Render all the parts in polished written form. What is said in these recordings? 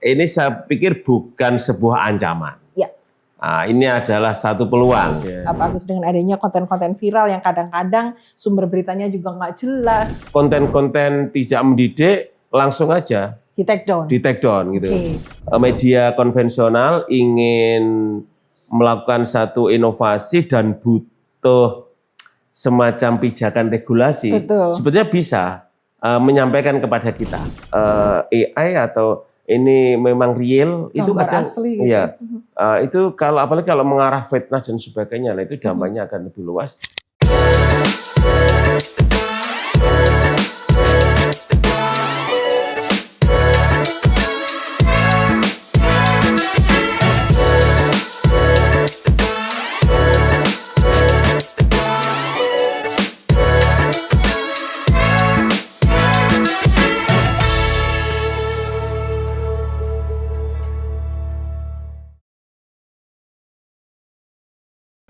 ini saya pikir bukan sebuah ancaman. Ya. Ini adalah satu peluang. Pak Agus, dengan adanya konten-konten viral yang kadang-kadang sumber beritanya juga nggak jelas. Konten-konten tidak mendidik langsung aja Di take down gitu. Okay. Media konvensional ingin melakukan satu inovasi dan butuh semacam pijakan regulasi. Betul. Sebetulnya bisa menyampaikan kepada kita AI atau ini memang real, itu kadang asli, ya itu kalau apalagi kalau mengarah fitnah dan sebagainya, nah itu dampaknya akan lebih luas.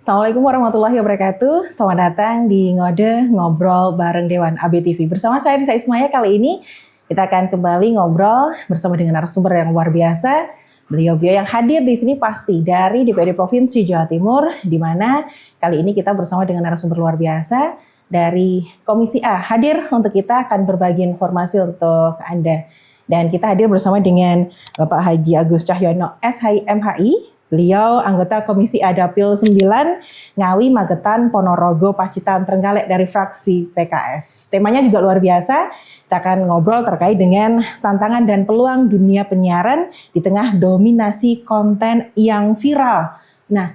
Assalamualaikum warahmatullahi wabarakatuh. Selamat datang di Ngode Ngobrol bareng Dewan ABTV. Bersama saya Risa Ismaya, kali ini kita akan kembali ngobrol bersama dengan narasumber yang luar biasa. Beliau-beliau yang hadir di sini pasti dari DPRD Provinsi Jawa Timur, di mana kali ini kita bersama dengan narasumber luar biasa dari Komisi A. Hadir untuk kita akan berbagi informasi untuk Anda. Dan kita hadir bersama dengan Bapak Haji Agus Cahyono, SHMHI. Beliau anggota Komisi A Dapil 9 Ngawi, Magetan, Ponorogo, Pacitan, Trenggalek dari fraksi PKS. Temanya juga luar biasa. Kita akan ngobrol terkait dengan tantangan dan peluang dunia penyiaran di tengah dominasi konten yang viral. Nah,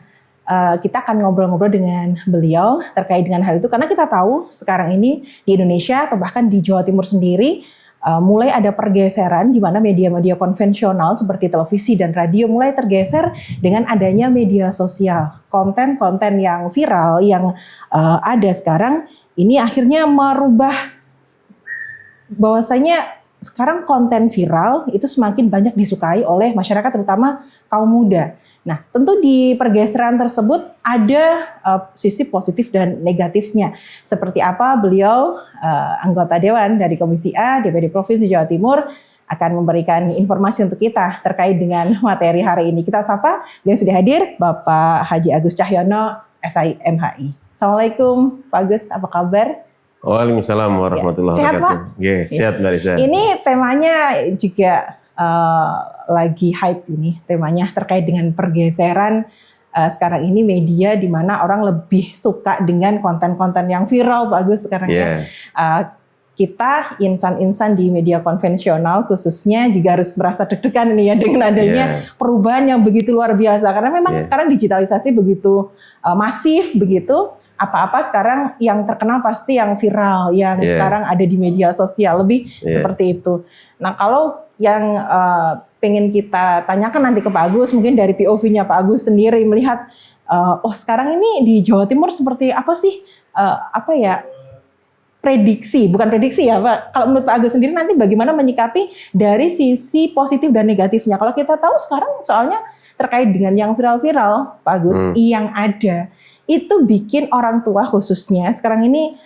kita akan ngobrol-ngobrol dengan beliau terkait dengan hal itu karena kita tahu sekarang ini di Indonesia atau bahkan di Jawa Timur sendiri mulai ada pergeseran di mana media-media konvensional seperti televisi dan radio mulai tergeser dengan adanya media sosial. Konten-konten yang viral yang ada sekarang ini akhirnya merubah bahwasanya sekarang konten viral itu semakin banyak disukai oleh masyarakat, terutama kaum muda. Nah, tentu di pergeseran tersebut ada sisi positif dan negatifnya. Seperti apa beliau anggota Dewan dari Komisi A DPRD Provinsi Jawa Timur akan memberikan informasi untuk kita terkait dengan materi hari ini. Kita sapa yang sudah hadir, Bapak Haji Agus Cahyono, SHMHI. Assalamualaikum Pak Agus, apa kabar? Waalaikumsalam warahmatullahi wabarakatuh. Sehat, Pak? Yeah, sehat Mbak Risa. Ini temanya juga lagi hype ini, temanya terkait dengan pergeseran sekarang ini media di mana orang lebih suka dengan konten-konten yang viral, Pak Agus sekarang ya. Kita insan-insan di media konvensional khususnya juga harus merasa deg-degan ini ya dengan adanya perubahan yang begitu luar biasa karena memang sekarang digitalisasi begitu masif begitu. Apa-apa sekarang yang terkenal pasti yang viral, yang sekarang ada di media sosial, lebih seperti itu. Nah, kalau yang pengen kita tanyakan nanti ke Pak Agus, mungkin dari POV-nya Pak Agus sendiri melihat, sekarang ini di Jawa Timur seperti apa sih, prediksi, bukan prediksi ya Pak, kalau menurut Pak Agus sendiri nanti bagaimana menyikapi dari sisi positif dan negatifnya. Kalau kita tahu sekarang soalnya terkait dengan yang viral-viral, Pak Agus, yang ada, itu bikin orang tua khususnya sekarang ini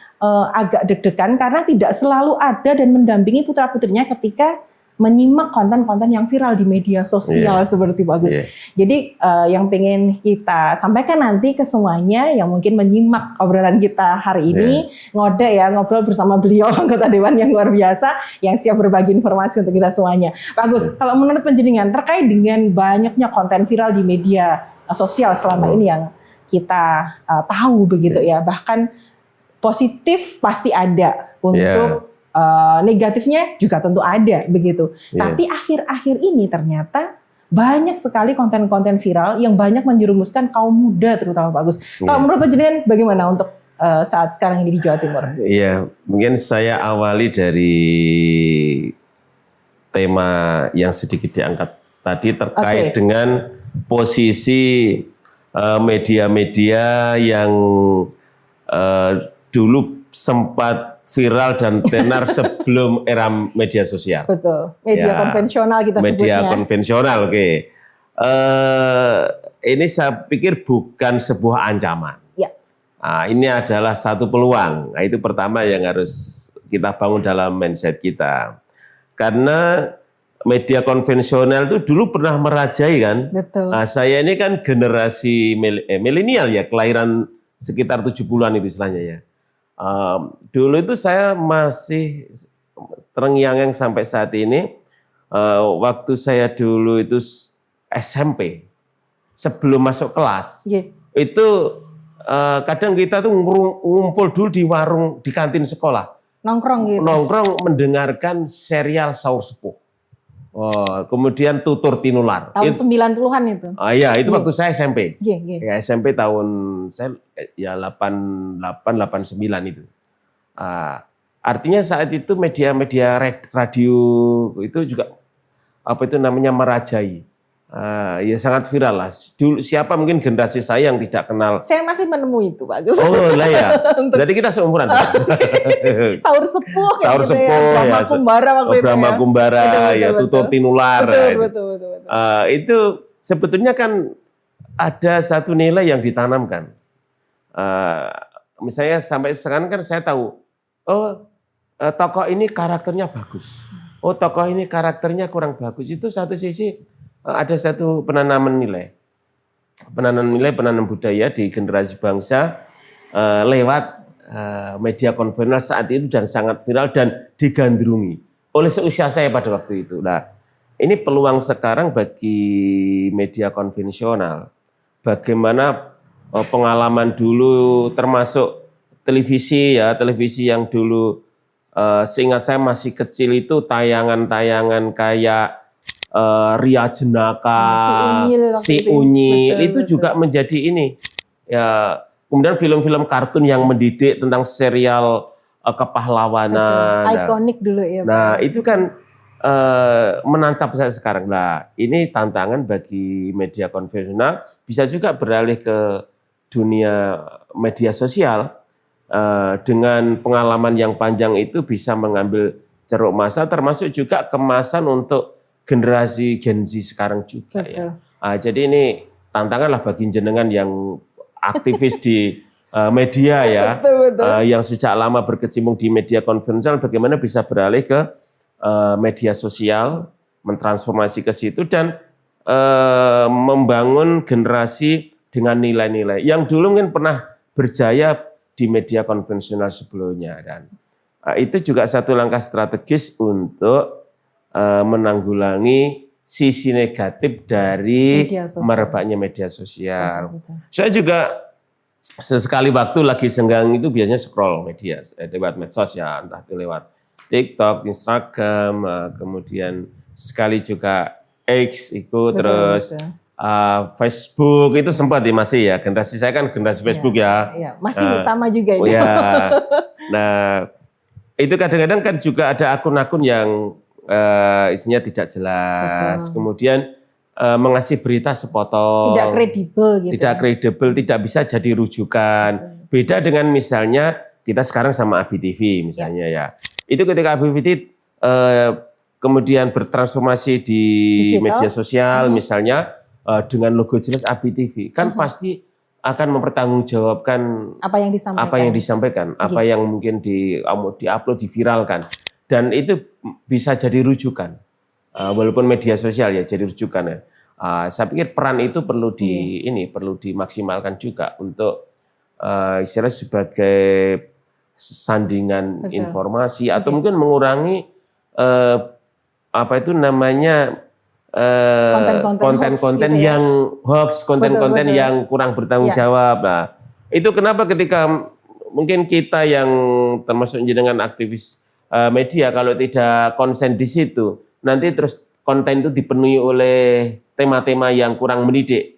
agak deg-degan karena tidak selalu ada dan mendampingi putra-putrinya ketika menyimak konten-konten yang viral di media sosial seperti Pak Agus. Jadi yang pengen kita sampaikan nanti ke semuanya yang mungkin menyimak obrolan kita hari ini, ngobrol bersama beliau anggota Dewan yang luar biasa yang siap berbagi informasi untuk kita semuanya. Pak Agus, kalau menurut penjenengan terkait dengan banyaknya konten viral di media sosial selama ini yang kita tahu begitu ya, bahkan positif pasti ada untuk negatifnya juga tentu ada begitu. Tapi akhir-akhir ini ternyata banyak sekali konten-konten viral yang banyak menjerumuskan kaum muda terutama Pak Agus. Kalau menurut penjenengan bagaimana untuk saat sekarang ini di Jawa Timur? Iya, mungkin saya awali dari tema yang sedikit diangkat tadi terkait dengan posisi media-media yang dulu sempat viral dan tenar sebelum era media sosial. Betul, media konvensional kita sebutnya. Media konvensional, ini saya pikir bukan sebuah ancaman. Ini adalah satu peluang. Nah, itu pertama yang harus kita bangun dalam mindset kita. Karena media konvensional itu dulu pernah merajai kan. Betul. Nah, saya ini kan generasi milenial ya, kelahiran sekitar 70-an itu istilahnya ya. Dulu itu saya masih terngiang-ngiang sampai saat ini. Waktu saya dulu itu SMP, sebelum masuk kelas, itu kadang kita tuh ngumpul dulu di warung, di kantin sekolah. Nongkrong gitu. Nongkrong mendengarkan serial Saur Sepuh. Oh, kemudian Tutur Tinular. Tahun 90-an itu. Iya, itu waktu saya SMP. Ya, SMP tahun saya ya 88 89 itu. Artinya saat itu media radio itu juga apa itu namanya merajai. Ya sangat viral lah. Dulu siapa mungkin generasi saya yang tidak kenal. Saya masih menemui itu, Pak Gus. Oh lah ya. Berarti kita seumuran. Saur Sepuh kayak Saur gitu Sepuh ya. Brahma ya. Kumbara waktu itu Brahma ya. Kumbara ya, Tutur Tinular. Betul. Itu sebetulnya kan ada satu nilai yang ditanamkan. Misalnya sampai sekarang kan saya tahu, tokoh ini karakternya bagus. Oh, tokoh ini karakternya kurang bagus. Itu satu sisi ada satu penanaman nilai, penanaman budaya di generasi bangsa lewat media konvensional saat itu dan sangat viral dan digandrungi oleh seusia saya pada waktu itu. Nah, ini peluang sekarang bagi media konvensional. Bagaimana pengalaman dulu termasuk televisi ya, televisi yang dulu seingat saya masih kecil itu tayangan-tayangan kayak Ria Jenaka, Si Unyil itu juga menjadi ini ya. Kemudian film-film kartun yang mendidik tentang serial kepahlawanan. Ikonik dulu ya. Nah itu kan menancap saya sekarang. Nah ini tantangan bagi media konvensional, bisa juga beralih ke dunia media sosial dengan pengalaman yang panjang itu bisa mengambil ceruk masa, termasuk juga kemasan untuk generasi Gen Z sekarang juga. Betul. Ya. Jadi ini tantangan lah bagi jenengan yang aktivis di media ya, betul. Yang sejak lama berkecimpung di media konvensional, bagaimana bisa beralih ke media sosial, mentransformasi ke situ dan membangun generasi dengan nilai-nilai yang dulu mungkin pernah berjaya di media konvensional sebelumnya, dan itu juga satu langkah strategis untuk menanggulangi sisi negatif dari merebaknya media sosial. Betul. Saya juga sesekali waktu lagi senggang itu biasanya scroll media lewat medsos ya, entah itu lewat TikTok, Instagram, kemudian sekali juga X ikut, terus Facebook itu sempat ya masih ya, generasi saya kan generasi Facebook ya. Iya, masih sama juga ini. Ya. Nah, itu kadang-kadang kan juga ada akun-akun yang isinya tidak jelas. Betul. Kemudian mengasih berita sepotong. Tidak kredibel gitu. Tidak kredibel, tidak bisa jadi rujukan. Betul. Beda dengan misalnya kita sekarang sama ABTV misalnya ya. Itu ketika ABTV kemudian bertransformasi di digital, media sosial misalnya dengan logo jelas ABTV, kan pasti akan mempertanggungjawabkan apa yang disampaikan, apa yang mungkin di-upload, diviralkan. Dan itu bisa jadi rujukan, walaupun media sosial ya jadi rujukan ya. Saya pikir peran itu perlu perlu dimaksimalkan juga untuk istilahnya sebagai sandingan informasi atau mungkin mengurangi apa itu namanya konten-konten gitu yang hoax, konten-konten yang kurang bertanggung jawab. Nah, itu kenapa ketika mungkin kita yang termasuk jenengan aktivis media kalau tidak konsen di situ, nanti terus konten itu dipenuhi oleh tema-tema yang kurang mendidik.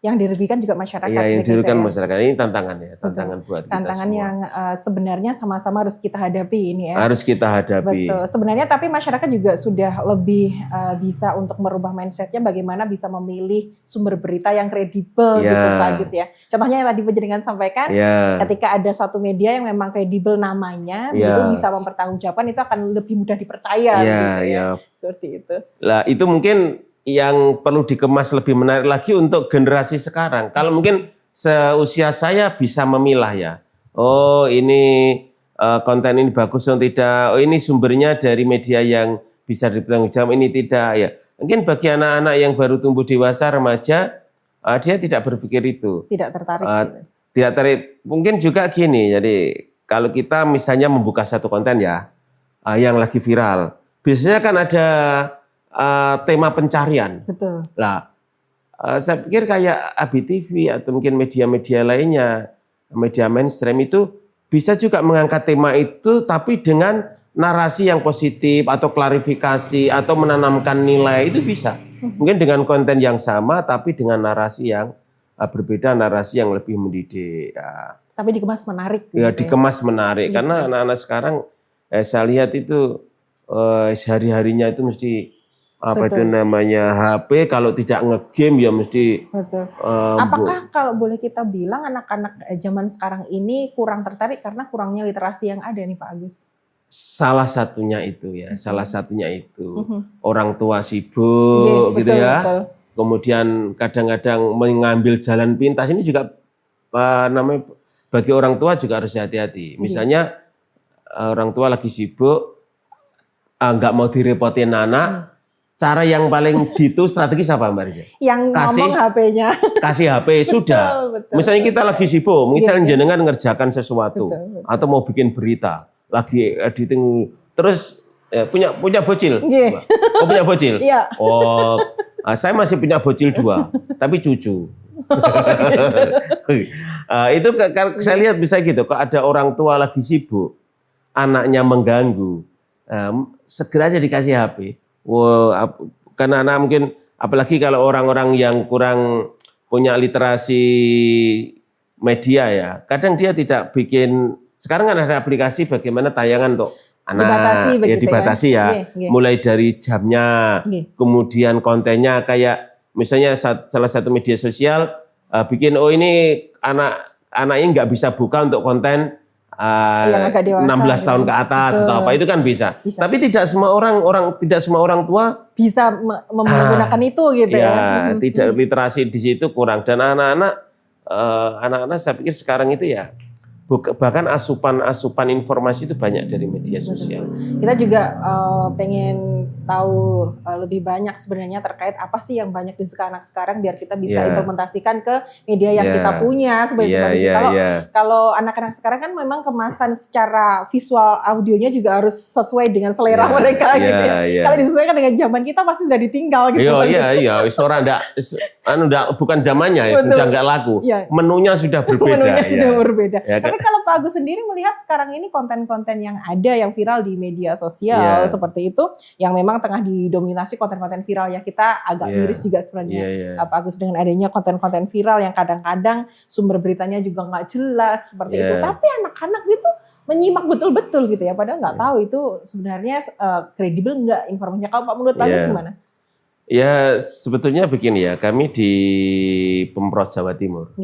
Yang dirugikan juga masyarakat. Iya, yang dirugikan masyarakat. Ini tantangan ya, tantangan buat kita tantangan semua. Yang sebenarnya sama-sama harus kita hadapi ini ya. Harus kita hadapi. Betul. Sebenarnya tapi masyarakat juga sudah lebih bisa untuk merubah mindsetnya bagaimana bisa memilih sumber berita yang kredibel gitu bagus ya. Contohnya yang tadi penjaringan sampaikan, ketika ada suatu media yang memang kredibel namanya, itu bisa mempertanggungjawabkan, itu akan lebih mudah dipercaya. Gitu ya. Seperti itu. Lah itu mungkin yang perlu dikemas lebih menarik lagi untuk generasi sekarang. Kalau mungkin seusia saya bisa memilah ya. Oh ini konten ini bagus atau tidak. Oh ini sumbernya dari media yang bisa dipertanggung jawab, ini tidak ya. Mungkin bagi anak-anak yang baru tumbuh dewasa, remaja, dia tidak berpikir itu. Tidak tertarik. Gitu. Tidak tertarik. Mungkin juga gini, jadi kalau kita misalnya membuka satu konten ya, yang lagi viral, biasanya kan ada tema pencarian. Betul. Lah, saya pikir kayak ABTV atau mungkin media-media lainnya, media mainstream itu bisa juga mengangkat tema itu, tapi dengan narasi yang positif atau klarifikasi atau menanamkan nilai, itu bisa. Mungkin dengan konten yang sama, tapi dengan narasi yang berbeda, narasi yang lebih mendidik. Ya. Tapi dikemas menarik. Ya, gitu dikemas menarik. Gitu. Karena anak-anak sekarang, saya lihat itu sehari-harinya itu mesti apa Betul. itu namanya HP, kalau tidak ngegame ya mesti. Betul. Apakah kalau boleh kita bilang anak-anak zaman sekarang ini kurang tertarik karena kurangnya literasi yang ada nih Pak Agus? Salah satunya itu ya, salah satunya itu. Orang tua sibuk gitu betul, ya. Betul. Kemudian kadang-kadang mengambil jalan pintas, ini juga namanya bagi orang tua juga harus hati-hati. Misalnya orang tua lagi sibuk, nggak mau direpotin anak, cara yang paling jitu strategis apa Mbak Rizya? Yang ngomong HP-nya. Kasih HP, sudah. Betul, misalnya kita lagi sibuk, misalnya Iya. jenengan ngerjakan sesuatu, Betul. atau mau bikin berita, lagi editing, terus punya bocil. Iya. Oh punya bocil? Iya. Oh, saya masih punya bocil 2, tapi cucu. Itu saya lihat bisa gitu, kalau ada orang tua lagi sibuk, anaknya mengganggu, segera aja dikasih HP. Wow, karena anak mungkin, apalagi kalau orang-orang yang kurang punya literasi media ya, kadang dia tidak bikin, sekarang kan ada aplikasi bagaimana tayangan untuk anak, dibatasi begitu ya dibatasi ya, mulai dari jamnya, kemudian kontennya kayak misalnya salah satu media sosial bikin, oh ini anaknya nggak bisa buka untuk konten 16 tahun ke atas atau apa, itu kan bisa. Tapi tidak semua orang tua bisa menggunakan itu gitu ya. Tidak, literasi di situ kurang, dan anak-anak saya pikir sekarang itu ya bahkan asupan informasi itu banyak dari media sosial. Kita juga pengen tahu lebih banyak sebenarnya terkait apa sih yang banyak disuka anak sekarang, biar kita bisa implementasikan ke media yang kita punya sebenarnya. Kalau anak-anak sekarang kan memang kemasan secara visual, audionya juga harus sesuai dengan selera mereka gitu ya. Kalau disesuaikan dengan zaman kita pasti sudah ditinggal gitu. Iya, suara bukan zamannya ya, sudah nggak laku. Menunya sudah berbeda. Tapi kalau Pak Agus sendiri melihat sekarang ini konten-konten yang ada yang viral di media sosial seperti itu, yang memang tengah didominasi konten-konten viral ya, kita agak miris juga sebenarnya Pak Agus dengan adanya konten-konten viral yang kadang-kadang sumber beritanya juga nggak jelas seperti itu, tapi anak-anak itu menyimak betul-betul gitu ya, padahal nggak tahu itu sebenarnya kredibel nggak informasinya. Kalau Pak menurut Pak Agus gimana? Ya sebetulnya begini ya, kami di Pemprov Jawa Timur.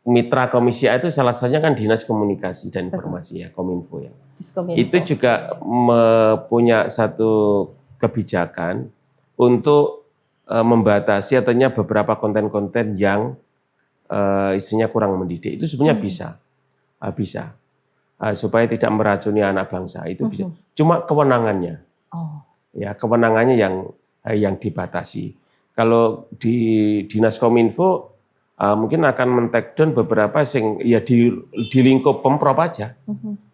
Mitra Komisi A itu salah satunya kan Dinas Komunikasi dan Informasi ya, Kominfo ya. Itu juga punya satu kebijakan untuk membatasi artinya beberapa konten-konten yang isinya kurang mendidik. Itu sebenarnya bisa supaya tidak meracuni anak bangsa, itu bisa. Cuma kewenangannya, ya kewenangannya yang dibatasi. Kalau di Dinas Kominfo mungkin akan men-take down beberapa ya di lingkup Pemprov aja,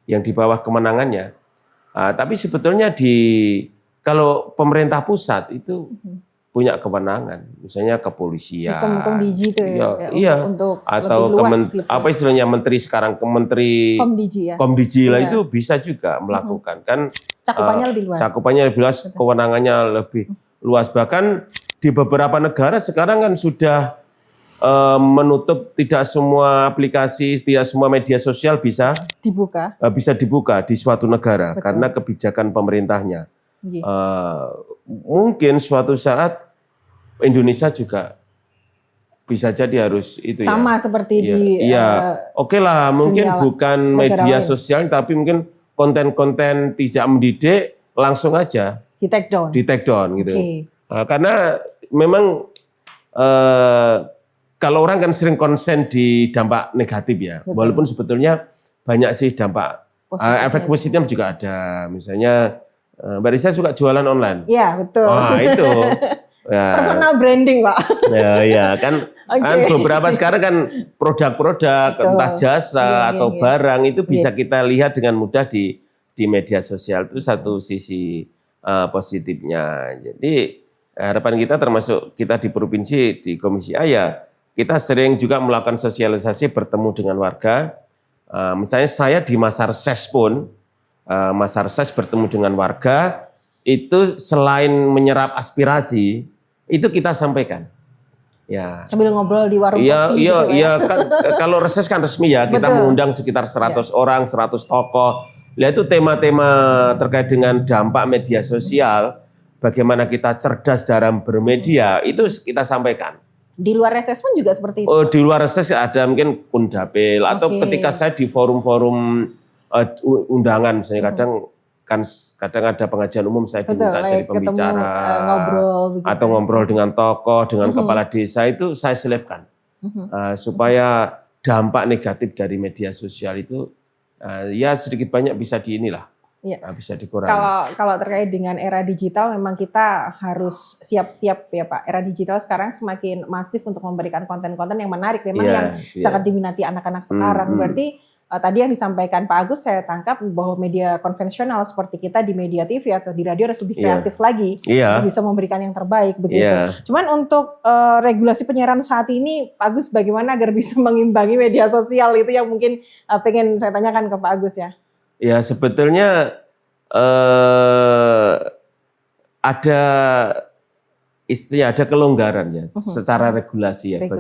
yang di bawah kemenangannya. Tapi sebetulnya kalau pemerintah pusat itu punya kewenangan, misalnya kepolisian, Komdigi itu untuk atau lebih luas gitu. Apa istilahnya menteri sekarang, Menteri Komdigi lah itu bisa juga melakukan kan. Cakupannya lebih luas. Kewenangannya lebih luas. Bahkan di beberapa negara sekarang kan sudah menutup, tidak semua aplikasi, tidak semua media sosial bisa dibuka di suatu negara. Betul. Karena kebijakan pemerintahnya. Mungkin suatu saat Indonesia juga bisa jadi harus itu sama seperti oke lah, mungkin bukan media sosial, tapi mungkin konten-konten tidak mendidik langsung aja di take down gitu. Karena memang kalau orang kan sering konsen di dampak negatif ya, walaupun sebetulnya banyak sih dampak Efek positifnya juga ada. Misalnya Mbak Risa suka jualan online. Iya, betul. Wah, itu. Ya. Personal branding, Pak. Ya kan, kan beberapa sekarang kan produk-produk entah jasa atau barang itu bisa kita lihat dengan mudah di media sosial. Itu satu sisi positifnya. Jadi harapan kita termasuk kita di provinsi di Komisi A ya kita sering juga melakukan sosialisasi bertemu dengan warga. Misalnya saya di masa reses pun, masa reses bertemu dengan warga itu selain menyerap aspirasi itu kita sampaikan. Ya. Sambil ngobrol di warung kopi. Iya, kan kalau reses kan resmi ya, kita mengundang sekitar 100 orang, 100 tokoh. Nah, itu tema-tema terkait dengan dampak media sosial, bagaimana kita cerdas dalam bermedia, itu kita sampaikan. Di luar reses pun juga seperti itu? Oh, di luar reses ada mungkin Kundapil, atau ketika saya di forum-forum undangan, misalnya kadang ada pengajian umum saya diminta jadi pembicara, atau ngobrol dengan tokoh, dengan kepala desa itu saya selipkan supaya dampak negatif dari media sosial itu ya sedikit banyak bisa bisa dikurangi. Kalau terkait dengan era digital memang kita harus siap-siap ya Pak. Era digital sekarang semakin masif untuk memberikan konten-konten yang menarik memang yang sangat diminati anak-anak sekarang. Berarti tadi yang disampaikan Pak Agus saya tangkap bahwa media konvensional seperti kita di media TV atau di radio harus lebih kreatif lagi untuk bisa memberikan yang terbaik begitu. Cuman untuk regulasi penyiaran saat ini Pak Agus bagaimana agar bisa mengimbangi media sosial itu yang mungkin pengen saya tanyakan ke Pak Agus ya. Ya sebetulnya ada kelonggaran ya secara regulasi ya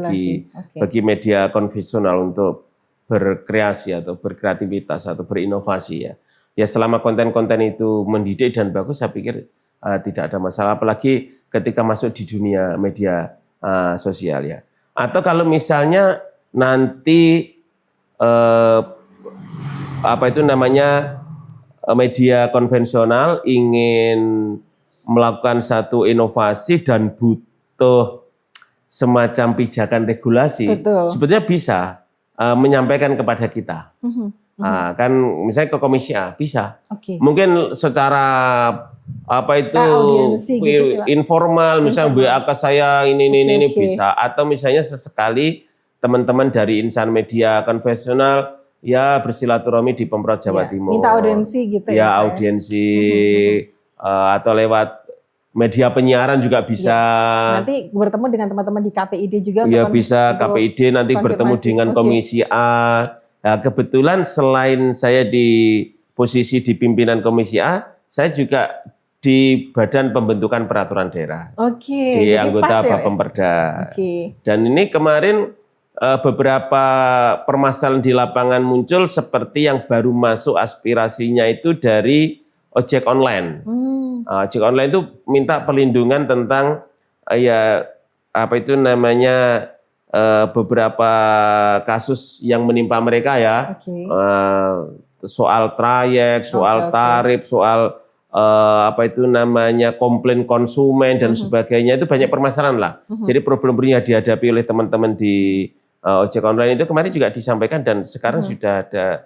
bagi media konvensional untuk berkreasi atau berkreativitas atau berinovasi ya. Ya selama konten-konten itu mendidik dan bagus saya pikir tidak ada masalah, apalagi ketika masuk di dunia media sosial ya. Atau kalau misalnya nanti media konvensional ingin melakukan satu inovasi dan butuh semacam pijakan regulasi, sebetulnya bisa menyampaikan kepada kita. Kan misalnya ke Komisi A bisa. Mungkin secara informal, misalnya WA ke saya ini bisa, atau misalnya sesekali teman-teman dari insan media konvensional ya bersilaturahmi di Pemprov Jawa Timur. Minta audiensi gitu ya. Ya audiensi atau lewat media penyiaran juga bisa. Nanti bertemu dengan teman-teman di KPID juga. Ya bisa KPID nanti bertemu dengan Komisi A. Nah, kebetulan selain saya di posisi di pimpinan Komisi A, saya juga di Badan Pembentukan Peraturan Daerah. Di anggota Bapemperda. Dan ini kemarin beberapa permasalahan di lapangan muncul seperti yang baru masuk aspirasinya itu dari ojek online. Ojek online itu minta perlindungan tentang beberapa kasus yang menimpa mereka ya. Soal trayek, soal tarif, soal komplain konsumen dan sebagainya, itu banyak permasalahan lah. Jadi problem-problem yang dihadapi oleh teman-teman di ojek online itu kemarin juga disampaikan dan sekarang sudah ada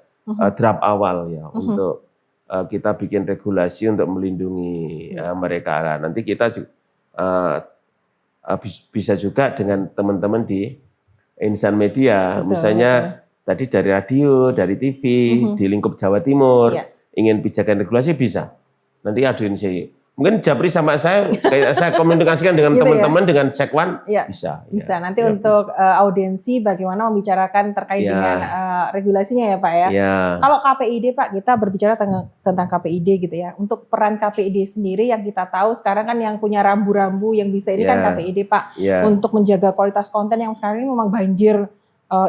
draft awal ya untuk kita bikin regulasi untuk melindungi mereka. Nah, nanti kita bisa juga dengan teman-teman di insan media, misalnya tadi dari radio, dari TV, di lingkup Jawa Timur, ingin pijakan regulasi bisa. Nanti audiensi. Mungkin Japri sama saya komunikasikan dengan teman-teman dengan Sekwan bisa. Bisa. Nanti untuk audiensi bagaimana membicarakan terkait dengan regulasinya ya Pak ya. Kalau KPID Pak, kita berbicara tentang KPID gitu ya. Untuk peran KPID sendiri yang kita tahu sekarang kan yang punya rambu-rambu yang bisa ini kan KPID Pak. Untuk menjaga kualitas konten yang sekarang ini memang banjir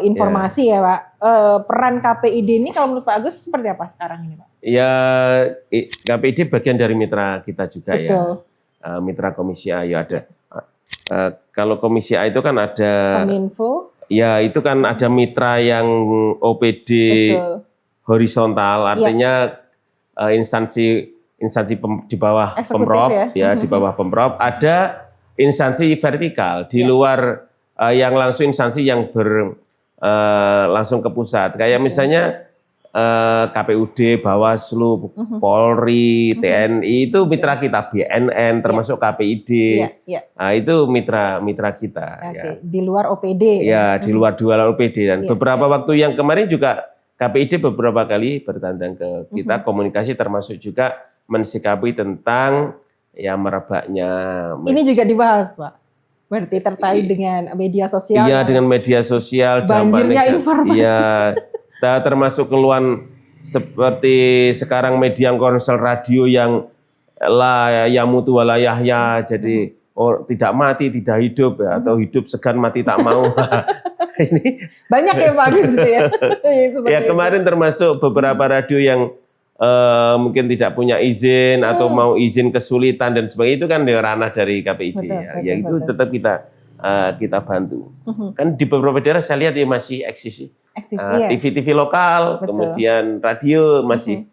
informasi ya Pak. Peran KPID ini kalau menurut Pak Agus seperti apa sekarang ini Pak? Ya, KPID bagian dari mitra kita juga ya. Mitra Komisi A ya ada. Kalau Komisi A itu kan ada Kominfo. Ya, itu kan ada mitra yang OPD horizontal, artinya instansi di bawah Pemprov di bawah Pemprov. Ada instansi vertikal di luar yang langsung instansi yang langsung ke pusat. Kayak misalnya KPUD, Bawaslu, Polri, TNI itu mitra kita, BNN termasuk KPID. Nah, itu mitra kita. Ya. Di luar OPD. Ya, di luar OPD dan beberapa waktu yang kemarin juga KPID beberapa kali bertandang ke kita komunikasi termasuk juga mensikapi tentang ya merebaknya. Ini juga dibahas, Pak. Berarti terkait dengan media sosial. Iya, dengan media sosial. Banjirnya informasi. Iya. Termasuk keluhan seperti sekarang media konvensional radio yang la yamutu wala yahya, jadi tidak mati tidak hidup ya, atau hidup segan mati tak mau. Ini banyak ya Pak Agus itu ya. Ya kemarin termasuk beberapa radio yang mungkin tidak punya izin atau mau izin kesulitan dan sebagainya, itu kan ranah dari KPID. Ya itu tetap kita bantu. Kan di beberapa daerah saya lihat ya masih eksis. TV-TV lokal, kemudian radio masih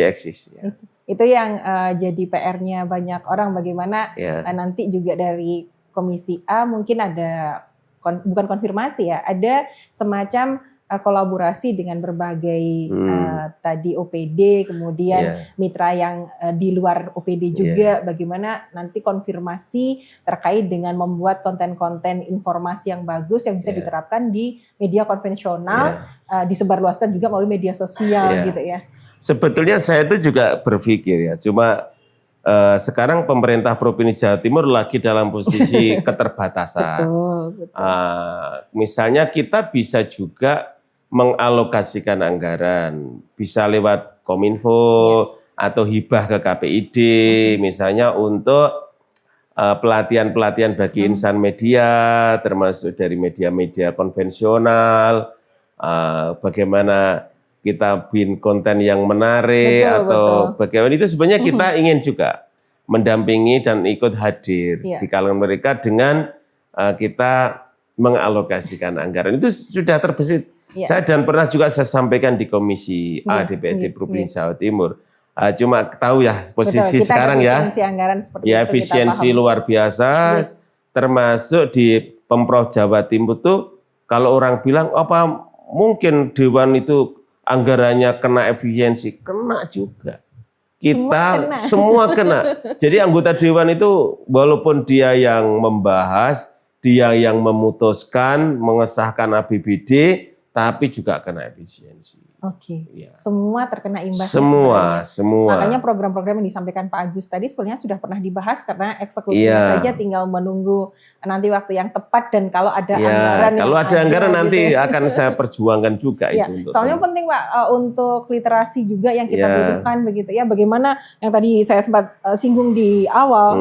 eksis. Ya. Itu yang jadi PR-nya banyak orang, bagaimana nanti juga dari Komisi A mungkin ada bukan konfirmasi ya, ada semacam kolaborasi dengan berbagai tadi OPD, kemudian mitra yang di luar OPD juga, bagaimana nanti konfirmasi terkait dengan membuat konten-konten informasi yang bagus yang bisa diterapkan di media konvensional, disebarluaskan juga melalui media sosial gitu ya. Sebetulnya saya itu juga berpikir ya, cuma sekarang pemerintah Provinsi Jawa Timur lagi dalam posisi keterbatasan. Betul. Misalnya kita bisa juga mengalokasikan anggaran, bisa lewat Kominfo atau hibah ke KPID, misalnya untuk pelatihan-pelatihan bagi insan media, termasuk dari media-media konvensional, bagaimana kita bikin konten yang menarik, bagaimana itu sebenarnya kita ingin juga mendampingi dan ikut hadir di kalangan mereka dengan kita mengalokasikan anggaran. Itu sudah terbesit. Saya dan pernah juga saya sampaikan di Komisi A DPRD Provinsi Jawa Timur. Cuma tahu ya posisi sekarang ya, efisiensi luar biasa, termasuk di Pemprov Jawa Timur tuh kalau orang bilang apa mungkin Dewan itu anggarannya kena efisiensi, kena juga. Kita semua kena. Jadi anggota Dewan itu walaupun dia yang membahas, dia yang memutuskan, mengesahkan APBD, tapi juga kena efisiensi. Semua terkena imbas. Semua. Makanya program-program yang disampaikan Pak Agus tadi sebenarnya sudah pernah dibahas, karena eksekusinya saja tinggal menunggu nanti waktu yang tepat, dan kalau ada anggaran. Kalau ada anggaran nanti akan saya perjuangkan juga itu. Soalnya penting Pak untuk literasi juga yang kita butuhkan begitu ya. Bagaimana yang tadi saya sempat singgung di awal,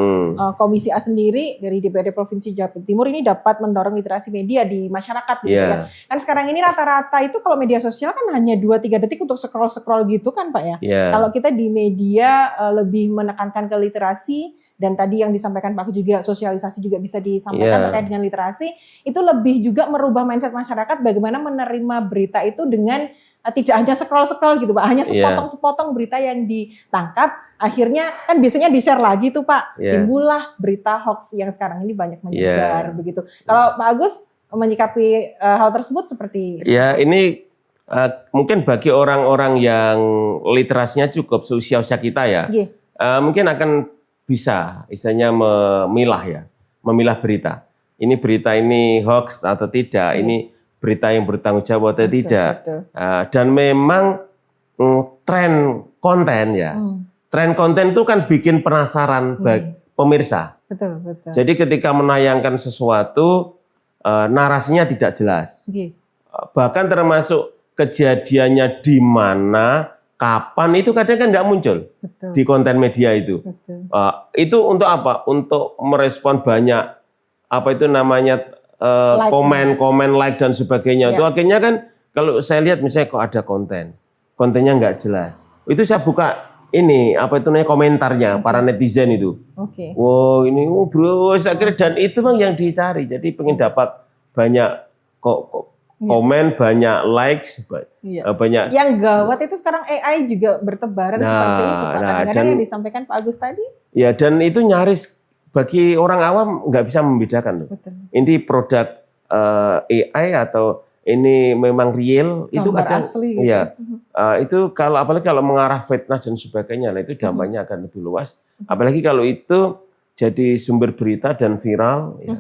Komisi A sendiri dari DPRD Provinsi Jawa Timur ini dapat mendorong literasi media di masyarakat begitu ya. Kan sekarang ini rata-rata itu kalau media sosial kan hanya 2-3 detik untuk scroll gitu kan Pak ya. Kalau kita di media lebih menekankan ke literasi, dan tadi yang disampaikan Pak juga sosialisasi juga bisa disampaikan terkait dengan literasi, itu lebih juga merubah mindset masyarakat bagaimana menerima berita itu dengan tidak hanya scroll gitu Pak, hanya sepotong-sepotong berita yang ditangkap, akhirnya kan biasanya di-share lagi tuh Pak, timbullah berita hoax yang sekarang ini banyak menyebar begitu. Kalau Pak Agus menyikapi hal tersebut seperti ini mungkin bagi orang-orang yang literasinya cukup seusia kita ya, mungkin akan bisa istilahnya memilah berita. Ini berita ini hoax atau tidak, ini berita yang bertanggung jawab atau tidak. Dan memang tren konten tren konten itu kan bikin penasaran bagi pemirsa. Jadi ketika menayangkan sesuatu, narasinya tidak jelas. Bahkan termasuk kejadiannya di mana, kapan, itu kadang kan nggak muncul di konten media itu. Itu untuk apa? Untuk merespon banyak komen, like dan sebagainya. Itu akhirnya kan kalau saya lihat misalnya kok ada kontennya nggak jelas. Itu saya buka komentarnya para netizen itu. Wow, ini bro, saya kira, dan itu memang yang dicari. Jadi pengen dapat banyak komen, banyak likes, banyak. Yang gawat itu sekarang AI juga bertebaran seperti itu Pak. Kadang-kadang yang disampaikan Pak Agus tadi. Ya, dan itu nyaris bagi orang awam nggak bisa membedakan. Ini produk AI atau ini memang real, itu Gambar kadang asli gitu. iya. Itu kalau apalagi kalau mengarah fitnah dan sebagainya, nah itu dampaknya akan lebih luas. Apalagi kalau itu jadi sumber berita dan viral, ya,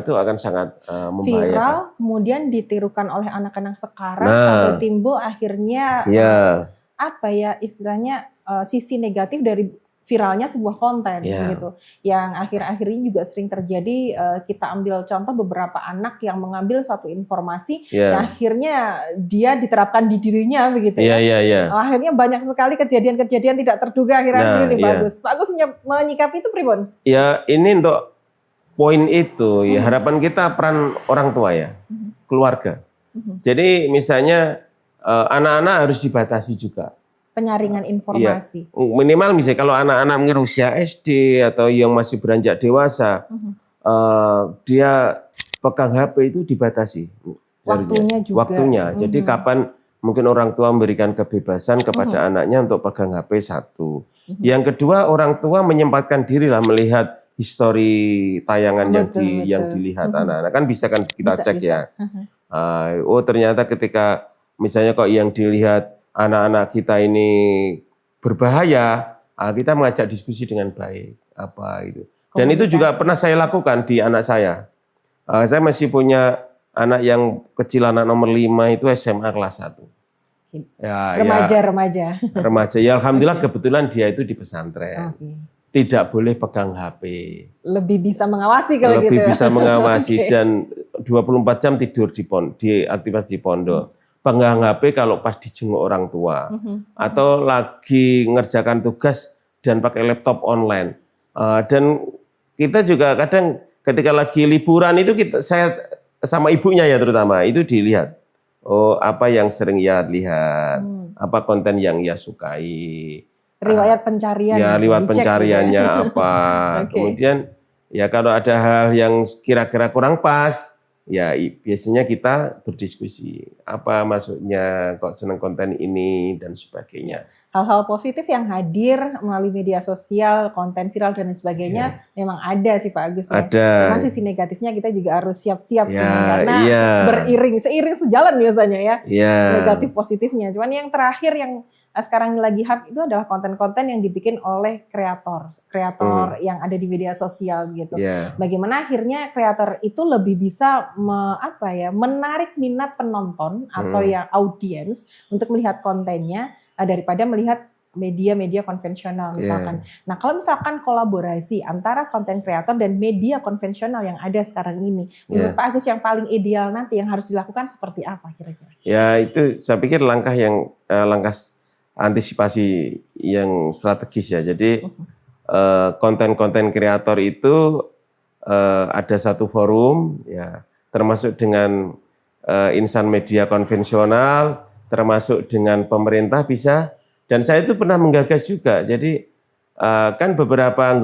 itu akan sangat membahayakan. Viral, kemudian ditirukan oleh anak-anak sekarang Nah. sampai timbul akhirnya Ya, apa ya istilahnya sisi negatif dari viralnya sebuah konten Ya. gitu. Yang akhir-akhir ini juga sering terjadi, kita ambil contoh beberapa anak yang mengambil satu informasi Ya. yang akhirnya dia diterapkan di dirinya begitu Iya, ya. iya, iya. Akhirnya banyak sekali kejadian-kejadian tidak terduga akhir-akhir Nah, ini. iya. Pak Agus menyikapi itu pribon? Ya, ini untuk poin itu, ya harapan kita peran orang tua ya, keluarga. Jadi misalnya anak-anak harus dibatasi juga. Penyaringan informasi. Minimal misalnya kalau anak-anak mungkin usia SD atau yang masih beranjak dewasa, dia pegang HP itu dibatasi. Waktunya juga. Waktunya. Jadi kapan mungkin orang tua memberikan kebebasan kepada anaknya untuk pegang HP satu. Yang kedua, orang tua menyempatkan diri lah melihat histori tayangan yang dilihat anak-anak. Kan bisa kan kita cek ya. Oh ternyata ketika misalnya kok yang dilihat anak-anak kita ini berbahaya, kita mengajak diskusi dengan baik apa itu. Dan itu juga pernah saya lakukan di anak saya. Saya masih punya anak yang kecil, anak nomor 5 itu SMA kelas 1. Ya, remaja. Ya alhamdulillah kebetulan dia itu di pesantren. Tidak boleh pegang HP. Lebih bisa mengawasi kalau gitu. Lebih bisa mengawasi dan 24 jam tidur di aktivitas di pondok. Pegang HP kalau pas dijenguk orang tua atau lagi ngerjakan tugas dan pakai laptop online. Dan kita juga kadang ketika lagi liburan itu saya sama ibunya ya terutama itu dilihat. Oh apa yang sering ia lihat, apa konten yang ia sukai. Riwayat pencarian. Ya riwayat pencariannya apa. Kemudian ya kalau ada hal yang kira-kira kurang pas. Ya biasanya kita berdiskusi apa maksudnya kok senang konten ini dan sebagainya. Hal-hal positif yang hadir melalui media sosial, konten viral dan sebagainya memang ada sih Pak Agus ya. Ada. Cuman sisi negatifnya kita juga harus siap-siap karena seiring sejalan biasanya ya. Negatif positifnya. Cuman yang terakhir yang sekarang lagi hype itu adalah konten-konten yang dibikin oleh kreator yang ada di media sosial gitu. Bagaimana akhirnya kreator itu lebih bisa menarik minat penonton atau yang audiens untuk melihat kontennya daripada melihat media-media konvensional misalkan. Nah kalau misalkan kolaborasi antara konten kreator dan media konvensional yang ada sekarang ini, menurut Pak Agus yang paling ideal nanti yang harus dilakukan seperti apa kira-kira? Ya itu saya pikir langkah antisipasi yang strategis ya. Jadi konten-konten kreator itu ada satu forum ya, termasuk dengan insan media konvensional, termasuk dengan pemerintah bisa. Dan saya itu pernah menggagas juga. Jadi kan beberapa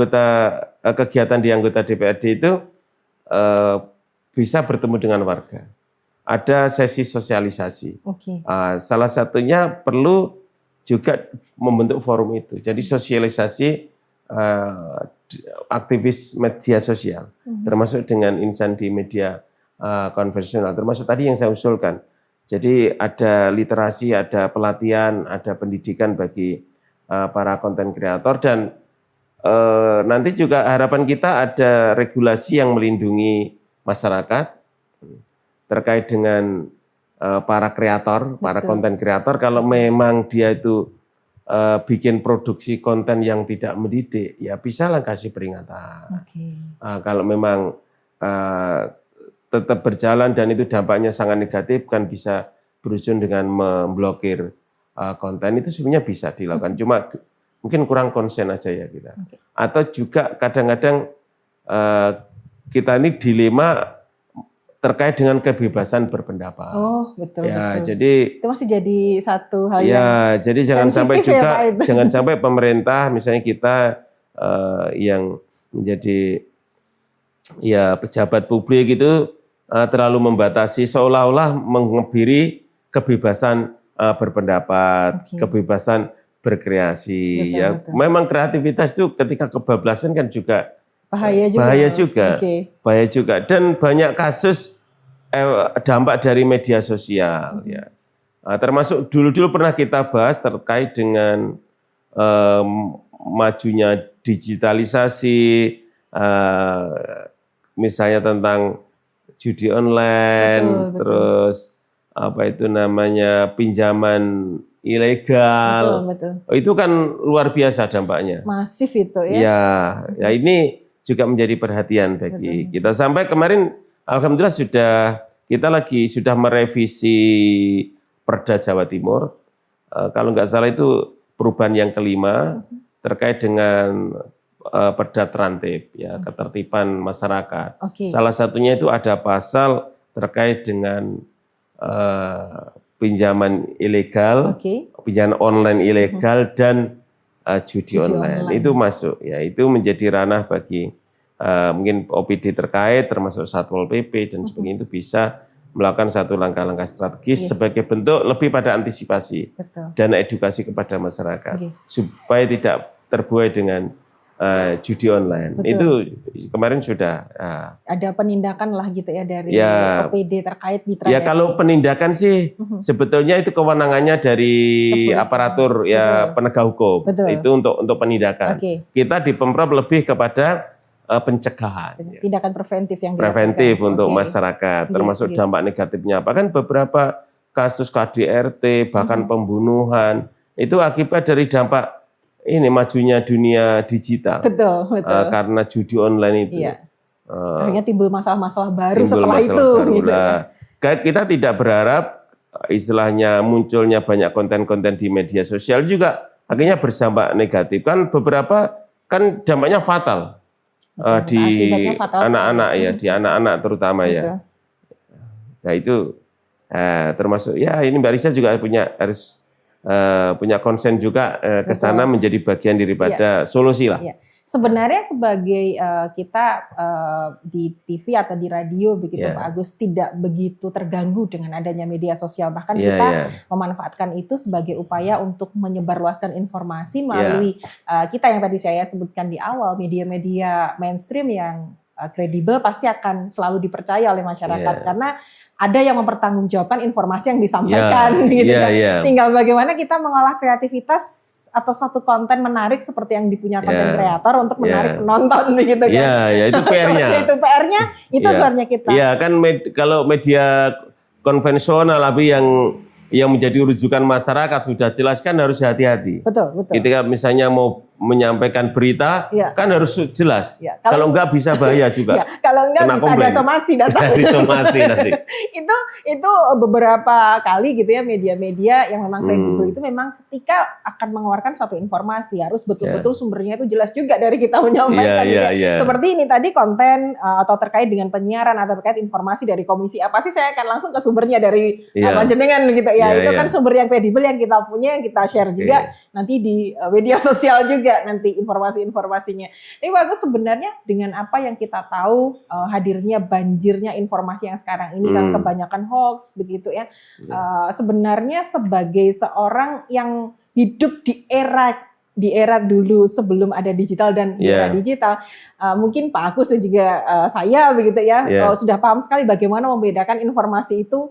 kegiatan di anggota DPRD itu bisa bertemu dengan warga. Ada sesi sosialisasi. Salah satunya perlu juga membentuk forum itu. Jadi sosialisasi aktivis media sosial, termasuk dengan insan di media konvensional, termasuk tadi yang saya usulkan. Jadi ada literasi, ada pelatihan, ada pendidikan bagi para konten kreator dan nanti juga harapan kita ada regulasi yang melindungi masyarakat terkait dengan para kreator, para konten kreator, kalau memang dia itu bikin produksi konten yang tidak mendidik, ya bisa lah kasih peringatan. Kalau memang tetap berjalan dan itu dampaknya sangat negatif, kan bisa berujung dengan memblokir konten, itu sebenarnya bisa dilakukan. Cuma mungkin kurang konsen aja ya kita. Atau juga kadang-kadang kita ini dilema terkait dengan kebebasan berpendapat. Betul. Jadi itu masih jadi satu hal jadi jangan sampai juga jangan sampai pemerintah misalnya kita yang menjadi pejabat publik itu terlalu membatasi seolah-olah mengebiri kebebasan berpendapat, kebebasan berkreasi. Betul. Memang kreativitas itu ketika kebablasan kan juga bahaya juga. Dan banyak kasus dampak dari media sosial ya. Termasuk dulu pernah kita bahas terkait dengan majunya digitalisasi, misalnya tentang judi online, Betul. terus apa itu namanya pinjaman ilegal. Betul. Itu kan luar biasa dampaknya. Masif itu ya. Ya ini juga menjadi perhatian bagi kita. Sampai kemarin alhamdulillah sudah merevisi Perda Jawa Timur. Kalau nggak salah itu perubahan yang kelima terkait dengan Perda Terantib, ya, ketertiban masyarakat. Salah satunya itu ada pasal terkait dengan pinjaman ilegal, pinjaman online ilegal dan judi online. Itu masuk, ya, itu menjadi ranah bagi mungkin OPD terkait, termasuk Satpol PP dan sebagainya, itu bisa melakukan satu langkah-langkah strategis sebagai bentuk lebih pada antisipasi dan edukasi kepada masyarakat supaya tidak terbuai dengan judi online. Itu kemarin sudah ada penindakan lah gitu ya dari OPD terkait mitra. Ya kalau penindakan sih sebetulnya itu kewenangannya dari aparatur ya penegak hukum. Itu untuk penindakan. Kita di Pemprov lebih kepada pencegahan. Tindakan preventif yang preventif untuk masyarakat, termasuk dampak negatifnya apa kan beberapa kasus KDRT bahkan pembunuhan itu akibat dari dampak ini majunya dunia digital. Betul. Karena judi online itu. Akhirnya timbul masalah-masalah baru setelah itu. Gitu. Kita tidak berharap istilahnya munculnya banyak konten-konten di media sosial juga akhirnya berdampak negatif. Kan beberapa kan dampaknya fatal di anak-anak ya, di anak-anak terutama ya. Nah itu termasuk ya ini Mbak Risa juga harus punya konsen juga ke sana menjadi bagian daripada solusi lah. Sebenarnya sebagai kita di TV atau di radio begitu Pak Agus tidak begitu terganggu dengan adanya media sosial, bahkan kita memanfaatkan itu sebagai upaya untuk menyebarluaskan informasi melalui kita yang tadi saya sebutkan di awal, media-media mainstream yang kredibel pasti akan selalu dipercaya oleh masyarakat karena ada yang mempertanggungjawabkan informasi yang disampaikan gitu kan. Tinggal bagaimana kita mengolah kreativitas atau suatu konten menarik seperti yang dipunya konten kreator untuk menarik penonton begitu kan. Itu PR-nya. Itu PR-nya itu sebenarnya kita. Iya kan kalau media konvensional tapi yang menjadi rujukan masyarakat sudah jelas kan harus hati-hati. Betul. Ketika misalnya mau menyampaikan berita kan harus jelas. Kalau enggak bisa bahaya juga. Kalau enggak bisa ada somasi nanti. Itu beberapa kali gitu ya media-media yang memang kredibel itu memang ketika akan mengeluarkan suatu informasi harus betul-betul sumbernya itu jelas juga dari kita menyampaikan. Seperti ini tadi konten atau terkait dengan penyiaran atau terkait informasi dari komisi apa sih saya akan langsung ke sumbernya dari panjenengan gitu ya. Itu kan sumber yang kredibel yang kita punya yang kita share juga nanti di media sosial juga nanti informasi-informasinya. Tapi bagus sebenarnya dengan apa yang kita tahu hadirnya banjirnya informasi yang sekarang ini kan kebanyakan hoax begitu ya. Sebenarnya sebagai seorang yang hidup di era dulu sebelum ada digital dan era digital, mungkin Pak Agus dan juga saya begitu ya sudah paham sekali bagaimana membedakan informasi itu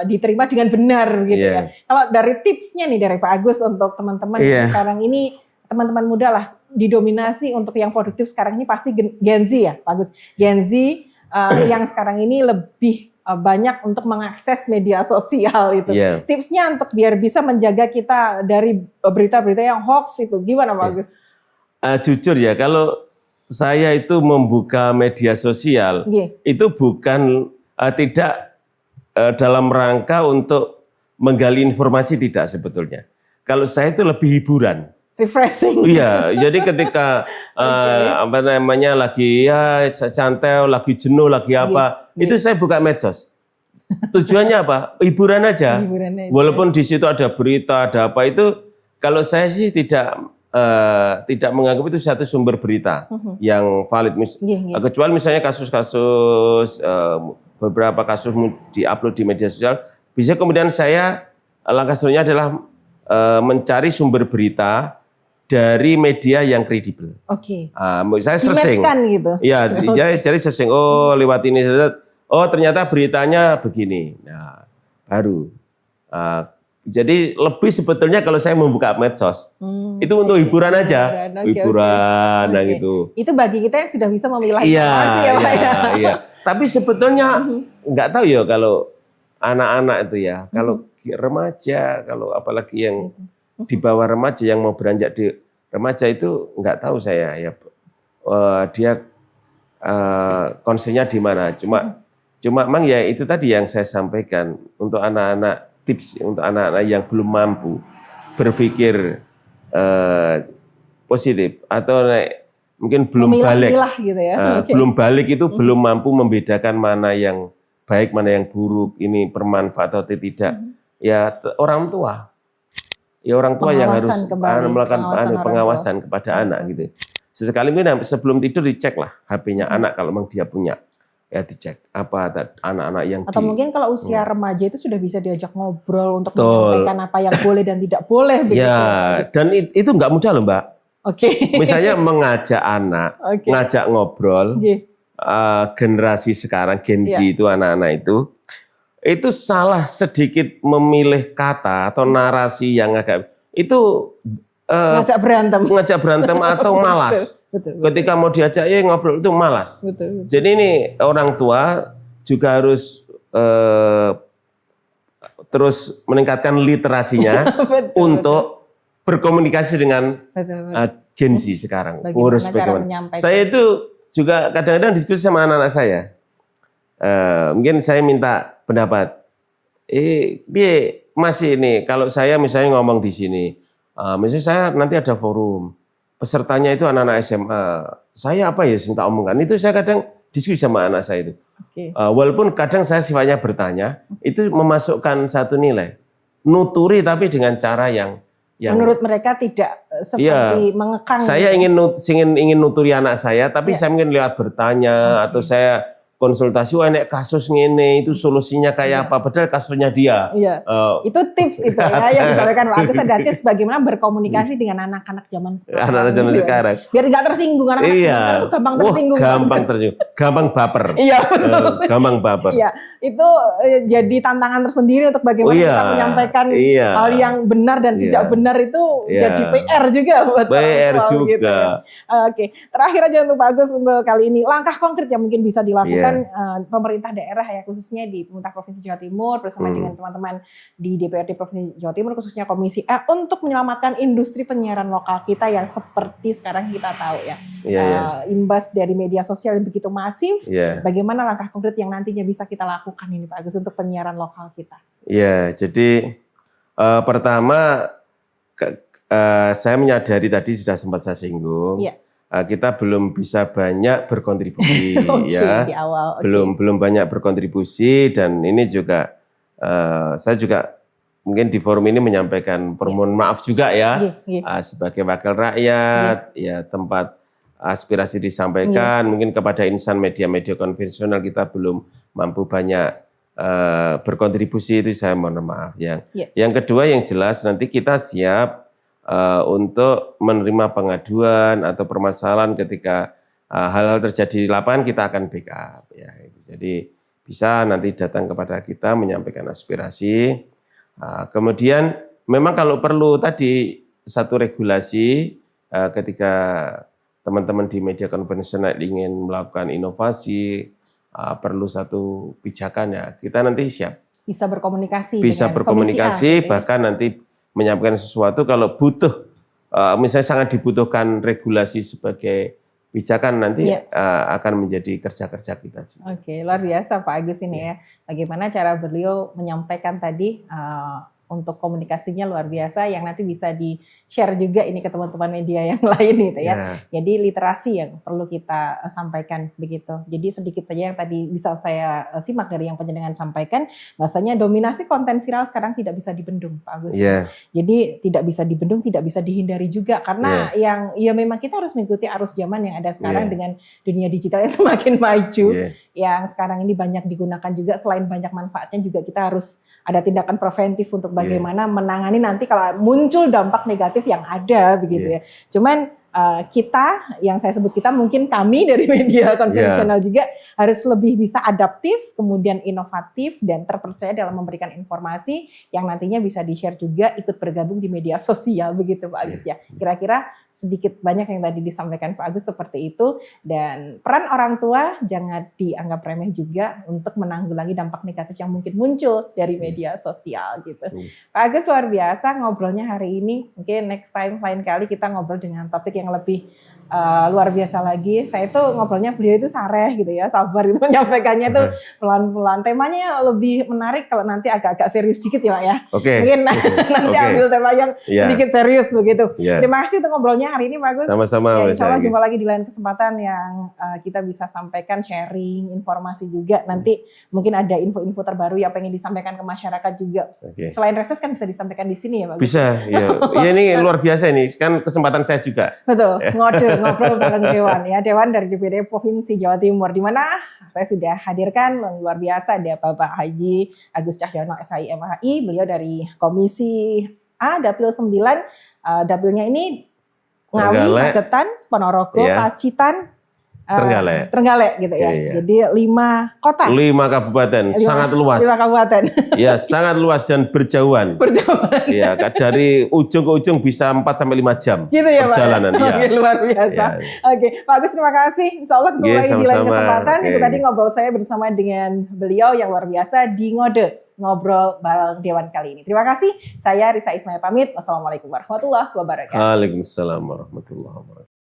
diterima dengan benar gitu ya. Kalau dari tipsnya nih dari Pak Agus untuk teman-teman yang sekarang ini, teman-teman muda lah, didominasi untuk yang produktif sekarang ini pasti Gen Z ya Pak Agus. Gen Z yang sekarang ini lebih banyak untuk mengakses media sosial itu. Tipsnya untuk biar bisa menjaga kita dari berita-berita yang hoax itu gimana Pak Agus? Jujur ya, kalau saya itu membuka media sosial itu bukan tidak dalam rangka untuk menggali informasi, tidak sebetulnya. Kalau saya itu lebih hiburan. Refreshing. Iya, jadi ketika apa namanya lagi cantel, lagi jenuh, lagi apa, itu saya buka medsos. Tujuannya apa? Hiburan aja. Walaupun di situ ada berita, ada apa itu, kalau saya sih tidak menganggap itu satu sumber berita yang valid. Kecuali misalnya kasus-kasus beberapa kasus diupload di media sosial, bisa kemudian saya langkah selanjutnya adalah mencari sumber berita dari media yang kredibel. Oke. Saya searching. Gitu. Iya, jadi searching. Oh, lewat ini saja. Oh ternyata beritanya begini. Nah baru. Jadi lebih sebetulnya kalau saya membuka medsos, itu untuk hiburan aja. Hiburan, nah gitu. Itu bagi kita yang sudah bisa memilah Iya, informasi ya Pak ya. iya. Tapi sebetulnya nggak tahu ya kalau anak-anak itu ya, kalau remaja, kalau apalagi yang di bawah remaja yang mau beranjak di remaja itu nggak tahu saya ya. Dia konsennya di mana. Cuma memang ya itu tadi yang saya sampaikan untuk anak-anak, tips untuk anak-anak yang belum mampu berpikir positif atau mungkin belum balik, gitu ya. belum balik itu belum mampu membedakan mana yang baik mana yang buruk, ini bermanfaat atau tidak. Ya orang tua yang harus melakukan pengawasan kepada anak gitu. Sesekali mungkin sebelum tidur dicek lah HP-nya anak kalau memang dia punya. Ya dicek apa anak-anak yang atau mungkin kalau usia remaja itu sudah bisa diajak ngobrol untuk menyampaikan apa yang boleh dan tidak boleh begitu. Ya, dan itu nggak mudah loh Mbak. Misalnya mengajak anak, ngajak ngobrol, generasi sekarang Gen Z itu anak-anak itu salah sedikit memilih kata atau narasi yang agak itu ngajak berantem atau malas. Betul. Ketika mau diajak ngobrol itu malas. Betul. Jadi ini orang tua juga harus terus meningkatkan literasinya untuk berkomunikasi dengan Gen Z sekarang. Bagaimana saya itu juga kadang-kadang diskusi sama anak-anak saya. Mungkin saya minta pendapat. Masih ini kalau saya misalnya ngomong di sini, misalnya saya nanti ada forum. Pesertanya itu anak-anak SMA. Saya apa ya tak omongkan? Itu saya kadang diskusi sama anak saya itu. Walaupun kadang saya sifatnya bertanya, itu memasukkan satu nilai. Nuturi tapi dengan cara yang menurut mereka tidak seperti mengekang. Saya ingin nuturi anak saya, tapi saya mungkin lewat bertanya atau saya konsultasi, nek kasus ngene itu solusinya kayak apa? Padahal kasusnya dia. Itu tips itu ya yang disampaikan Pak Agus, ada tips bagaimana berkomunikasi dengan anak-anak zaman sekarang. Anak-anak zaman sekarang. Biar nggak tersinggung, anak-anak zaman itu gampang tersinggung. Gampang baper. Gampang baper. Iya, itu jadi tantangan tersendiri untuk bagaimana kita menyampaikan hal yang benar dan tidak benar itu jadi PR juga buat PR juga. Gitu ya. Oke, terakhir aja untuk Pak Agus untuk kali ini langkah konkret yang mungkin bisa dilakukan pemerintah daerah ya, khususnya di pemerintah Provinsi Jawa Timur bersama dengan teman-teman di DPRD Provinsi Jawa Timur, khususnya Komisi untuk menyelamatkan industri penyiaran lokal kita yang seperti sekarang kita tahu ya. Imbas dari media sosial yang begitu masif, bagaimana langkah konkret yang nantinya bisa kita lakukan ini Pak Agus untuk penyiaran lokal kita? Jadi pertama saya menyadari tadi sudah sempat saya singgung. Kita belum bisa banyak berkontribusi di awal. Belum banyak berkontribusi, dan ini juga saya juga mungkin di forum ini menyampaikan permohonan maaf juga ya, sebagai wakil rakyat tempat aspirasi disampaikan mungkin kepada insan media-media konvensional kita belum mampu banyak berkontribusi, itu saya mohon maaf ya. Yang kedua yang jelas nanti kita siap untuk menerima pengaduan atau permasalahan ketika hal-hal terjadi di lapangan, kita akan backup ya. Jadi bisa nanti datang kepada kita menyampaikan aspirasi. Kemudian memang kalau perlu tadi satu regulasi ketika teman-teman di media konvensional ingin melakukan inovasi, perlu satu pijakan ya, kita nanti siap. Bisa berkomunikasi. Bahkan nanti menyampaikan sesuatu kalau butuh, misalnya sangat dibutuhkan regulasi sebagai pijakan, nanti akan menjadi kerja-kerja kita juga. Luar biasa Pak Agus ini ya. Bagaimana cara beliau menyampaikan tadi, untuk komunikasinya luar biasa, yang nanti bisa di-share juga ini ke teman-teman media yang lain gitu ya. Jadi literasi yang perlu kita sampaikan begitu. Jadi sedikit saja yang tadi bisa saya simak dari yang penjenengan sampaikan, bahwasanya dominasi konten viral sekarang tidak bisa dibendung Pak Agus. Jadi tidak bisa dibendung, tidak bisa dihindari juga, karena yang memang kita harus mengikuti arus zaman yang ada sekarang dengan dunia digital yang semakin maju, yang sekarang ini banyak digunakan juga. Selain banyak manfaatnya juga kita harus ada tindakan preventif untuk bagaimana menangani nanti kalau muncul dampak negatif yang ada begitu ya. Cuman kita, yang saya sebut kita mungkin kami dari media konvensional juga harus lebih bisa adaptif, kemudian inovatif dan terpercaya dalam memberikan informasi yang nantinya bisa di-share juga, ikut bergabung di media sosial begitu Pak Agus ya. Kira-kira sedikit banyak yang tadi disampaikan Pak Agus seperti itu, dan peran orang tua jangan dianggap remeh juga untuk menanggulangi dampak negatif yang mungkin muncul dari media sosial gitu. Pak Agus luar biasa ngobrolnya hari ini. Mungkin next time lain kali kita ngobrol dengan topik yang lebih luar biasa lagi. Saya tuh ngobrolnya beliau itu sareh gitu ya, sabar gitu menyampaikannya tuh pelan-pelan. Temanya lebih menarik kalau nanti agak-agak serius dikit ya Pak ya. Mungkin nanti ambil tema yang sedikit serius begitu. Terima kasih untuk ngobrolnya hari ini Pak Agus. Sama-sama. Insya Allah jumpa lagi di lain kesempatan yang kita bisa sampaikan sharing informasi juga. Nanti mungkin ada info-info terbaru yang pengen disampaikan ke masyarakat juga. Selain reses kan bisa disampaikan di sini ya Pak Agus. Bisa, ya. Ya ini luar biasa ini, kan kesempatan saya juga. Betul, ngobrol bareng Dewan ya, Dewan dari DPD Provinsi Jawa Timur, di mana saya sudah hadirkan luar biasa ada Bapak Haji Agus Cahyono SHI MHI, beliau dari Komisi A Dapil 9, dapilnya ini Ngawi, Magetan, Ponorogo, Pacitan, Trenggalek gitu ya. Jadi 5 kota. 5 kabupaten, sangat luas. 5 kabupaten. Ya, sangat luas dan berjauhan. Ya, dari ujung ke ujung bisa 4 sampai 5 jam gitu ya, perjalanan. Pak? Oke, luar biasa. Oke, Pak Agus terima kasih. Insya Allah ketemu lagi di lain kesempatan. Itu tadi ngobrol saya bersama dengan beliau yang luar biasa di Ngode, ngobrol bareng Dewan kali ini. Terima kasih. Saya Risa Ismail pamit. Wassalamualaikum warahmatullahi wabarakatuh. Waalaikumsalam warahmatullahi wabarakatuh.